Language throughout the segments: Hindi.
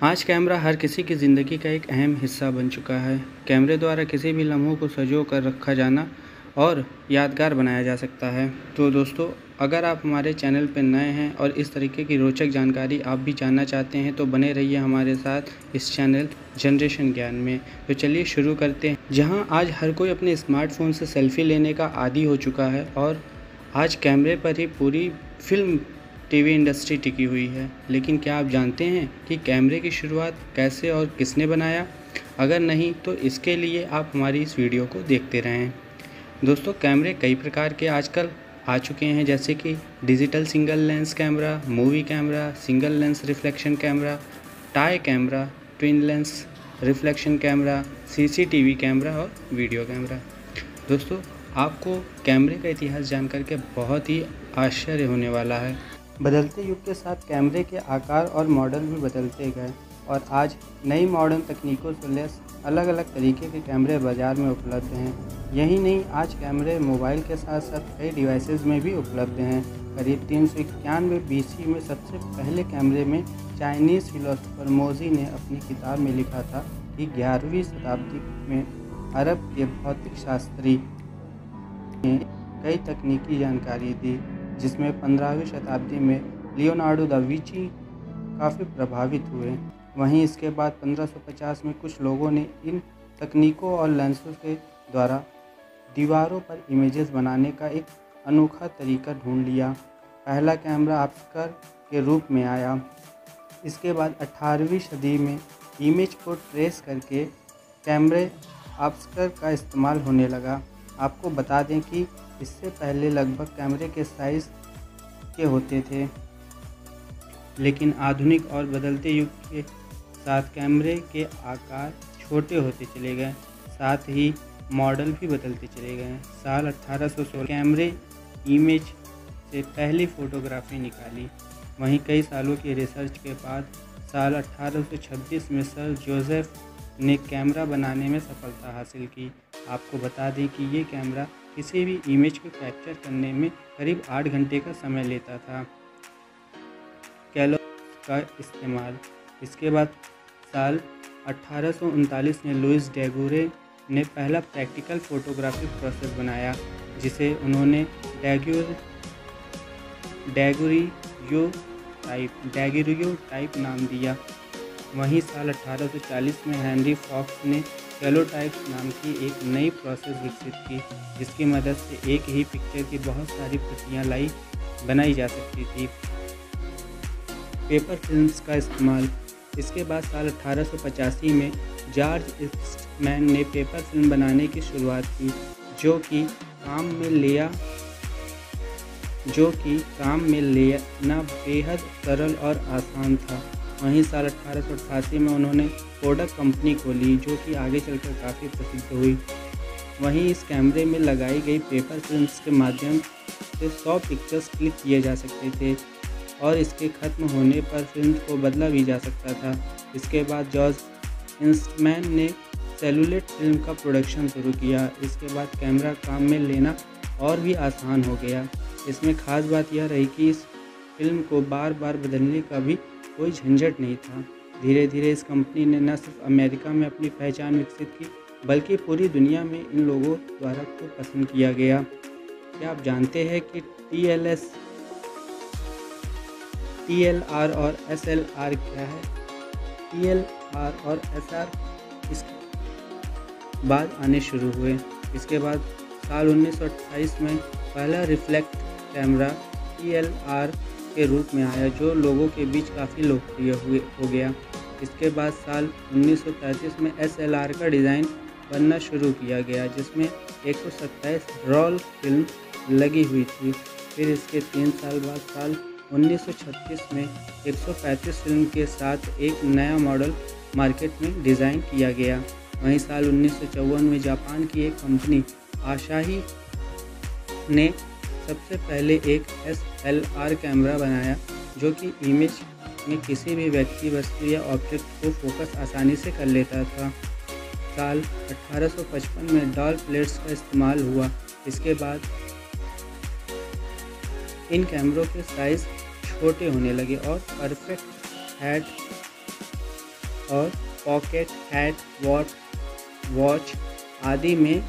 आज कैमरा हर किसी की ज़िंदगी का एक अहम हिस्सा बन चुका है। कैमरे द्वारा किसी भी लम्हों को संजो कर रखा जाना और यादगार बनाया जा सकता है। तो दोस्तों, अगर आप हमारे चैनल पर नए हैं और इस तरीके की रोचक जानकारी आप भी जानना चाहते हैं तो बने रहिए हमारे साथ इस चैनल जनरेशन ज्ञान में। तो चलिए शुरू करते हैं। जहां आज हर कोई अपने स्मार्टफोन से सेल्फी लेने का आदी हो चुका है और आज कैमरे पर ही पूरी फिल्म टीवी इंडस्ट्री टिकी हुई है। लेकिन क्या आप जानते हैं कि कैमरे की शुरुआत कैसे और किसने बनाया? अगर नहीं तो इसके लिए आप हमारी इस वीडियो को देखते रहें। दोस्तों, कैमरे कई प्रकार के आजकल आ चुके हैं, जैसे कि digital single lens camera, movie camera, single lens reflection camera, tie camera, twin lens reflection camera, CCTV camera और वीडियो कैमरा। दोस्तों, आपको कैमरे का इतिहास जानकर के बहुत ही आश्चर्य होने वाला है। बदलते युग के साथ कैमरे के आकार और मॉडल भी बदलते गए और आज नई मॉडर्न तकनीकों से लैस अलग अलग तरीके के कैमरे बाज़ार में उपलब्ध हैं। यही नहीं, आज कैमरे मोबाइल के साथ साथ कई डिवाइसेस में भी उपलब्ध हैं। करीब 391 BC में सबसे पहले कैमरे में चाइनीज़ फिलोसोफर मोजी ने अपनी किताब में लिखा था कि 11वीं शताब्दी में अरब के भौतिक शास्त्री ने कई तकनीकी जानकारी दी, जिसमें 15वीं शताब्दी में लियोनार्डो दा विंची काफ़ी प्रभावित हुए। वहीं इसके बाद 1550 में कुछ लोगों ने इन तकनीकों और लेंसों के द्वारा दीवारों पर इमेजेस बनाने का एक अनोखा तरीका ढूंढ लिया। पहला कैमरा आविष्कार के रूप में आया। इसके बाद 18वीं सदी में इमेज को ट्रेस करके कैमरे आविष्कार का इस्तेमाल होने लगा। आपको बता दें कि इससे पहले लगभग कैमरे के साइज़ के होते थे, लेकिन आधुनिक और बदलते युग के साथ कैमरे के आकार छोटे होते चले गए, साथ ही मॉडल भी बदलते चले गए। साल 1816 कैमरे इमेज से पहली फ़ोटोग्राफी निकाली। वहीं कई सालों की रिसर्च के बाद साल 1826 में सर जोसेफ ने कैमरा बनाने में सफलता हासिल की। आपको बता दें कि ये कैमरा किसी भी इमेज को कैप्चर करने में करीब 8 घंटे का समय लेता था। कैलो का इस्तेमाल। इसके बाद साल 1839 में लुइस डेगुरे ने पहला प्रैक्टिकल फ़ोटोग्राफिक प्रोसेस बनाया, जिसे उन्होंने डैगुरियो टाइप नाम दिया। वहीं साल 1840 में हेनरी फॉक्स ने कैलोटाइप नाम की एक नई प्रोसेस विकसित की, जिसकी मदद से एक ही पिक्चर की बहुत सारी प्रतियां बनाई जा सकती थी। पेपर फिल्म्स का इस्तेमाल। इसके बाद साल 1885 में जॉर्ज ईस्टमैन ने पेपर फिल्म बनाने की शुरुआत की, जो कि काम में लेना बेहद सरल और आसान था। वहीं साल 1888 में उन्होंने कोडक कंपनी खोली, जो कि आगे चलकर काफ़ी प्रसिद्ध हुई। वहीं इस कैमरे में लगाई गई पेपर फिल्म्स के माध्यम से 100 पिक्चर्स क्लिक किए जा सकते थे और इसके ख़त्म होने पर फिल्म को बदला भी जा सकता था। इसके बाद जॉर्ज ईस्टमैन ने सेलुलोइड फिल्म का प्रोडक्शन शुरू किया। इसके बाद कैमरा काम में लेना और भी आसान हो गया। इसमें ख़ास बात यह रही कि इस फिल्म को बार बार बदलने का भी कोई झंझट नहीं था। धीरे धीरे इस कंपनी ने न सिर्फ अमेरिका में अपनी पहचान विकसित की, बल्कि पूरी दुनिया में इन लोगों द्वारा खूब पसंद किया गया। क्या आप जानते हैं कि TLR और SLR क्या है? TLR और SR इसके बाद आने शुरू हुए। इसके बाद साल 1928 में पहला रिफ्लेक्ट कैमरा TLR के रूप में आया, जो लोगों के बीच काफ़ी लोकप्रिय हो गया। इसके बाद साल 1933 में SLR का डिज़ाइन बनना शुरू किया गया, जिसमें 127 रोल फिल्म लगी हुई थी। फिर इसके 3 साल बाद साल 1936 में 135 फिल्म के साथ एक नया मॉडल मार्केट में डिज़ाइन किया गया। वहीं साल 1954 में जापान की एक कंपनी आसाही ने सबसे पहले एक SLR कैमरा बनाया, जो कि इमेज में किसी भी व्यक्ति, वस्तु या ऑब्जेक्ट को फोकस आसानी से कर लेता था। साल 1855 में डॉल प्लेट्स का इस्तेमाल हुआ। इसके बाद इन कैमरों के साइज़ छोटे होने लगे और परफेक्ट हेड और पॉकेट, हैट, वॉच आदि में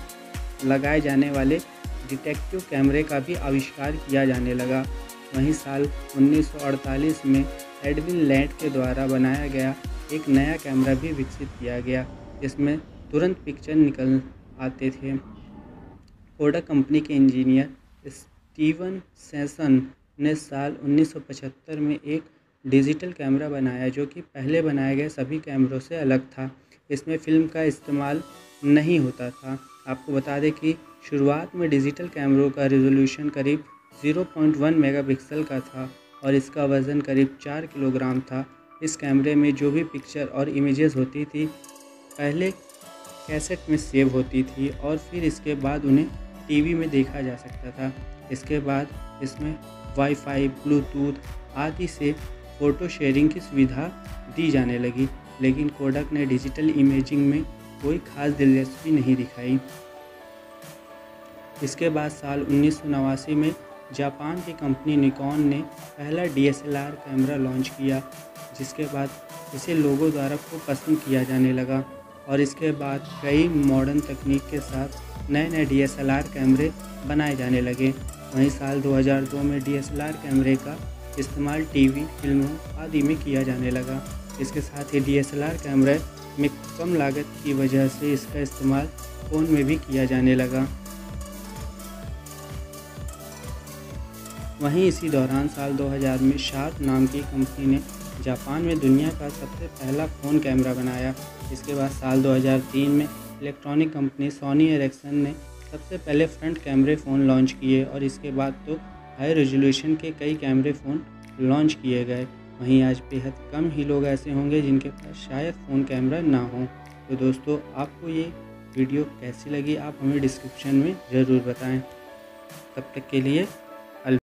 लगाए जाने वाले डिटेक्टिव कैमरे का भी आविष्कार किया जाने लगा। वहीं साल 1948 में एडविन लैड के द्वारा बनाया गया एक नया कैमरा भी विकसित किया गया, जिसमें तुरंत पिक्चर निकल आते थे। कोडक कंपनी के इंजीनियर स्टीवन सेसन ने साल 1975 में एक डिजिटल कैमरा बनाया, जो कि पहले बनाए गए सभी कैमरों से अलग था। इसमें फिल्म का इस्तेमाल नहीं होता था। आपको बता दें कि शुरुआत में डिजिटल कैमरों का रिजोल्यूशन करीब 0.1 मेगापिक्सल का था और इसका वज़न करीब 4 किलोग्राम था। इस कैमरे में जो भी पिक्चर और इमेजेस होती थी पहले कैसेट में सेव होती थी और फिर इसके बाद उन्हें टीवी में देखा जा सकता था। इसके बाद इसमें वाईफाई, ब्लूटूथ आदि से फ़ोटो शेयरिंग की सुविधा दी जाने लगी, लेकिन कोडक ने डिजिटल इमेजिंग में कोई खास दिलचस्पी नहीं दिखाई। इसके बाद साल 1989 में जापान की कंपनी निकॉन ने पहला DSLR कैमरा लॉन्च किया, जिसके बाद इसे लोगों द्वारा खूब पसंद किया जाने लगा और इसके बाद कई मॉडर्न तकनीक के साथ नए नए DSLR कैमरे बनाए जाने लगे। वहीं साल 2002 में DSLR कैमरे का इस्तेमाल टीवी, फिल्मों आदि में किया जाने लगा। इसके साथ ही DSLR कैमरे में कम लागत की वजह से इसका इस्तेमाल फ़ोन में भी किया जाने लगा। वहीं इसी दौरान साल 2000 में शार्प नाम की कंपनी ने जापान में दुनिया का सबसे पहला फ़ोन कैमरा बनाया। इसके बाद साल 2003 में इलेक्ट्रॉनिक कंपनी सोनी एरिक्सन ने सबसे पहले फ्रंट कैमरे फ़ोन लॉन्च किए और इसके बाद तो हाई रेजोल्यूशन के कई कैमरे फ़ोन लॉन्च किए गए। वहीं आज बेहद कम ही लोग ऐसे होंगे जिनके पास शायद फ़ोन कैमरा ना हो। तो दोस्तों, आपको ये वीडियो कैसी लगी आप हमें डिस्क्रिप्शन में ज़रूर बताएं। तब तक के लिए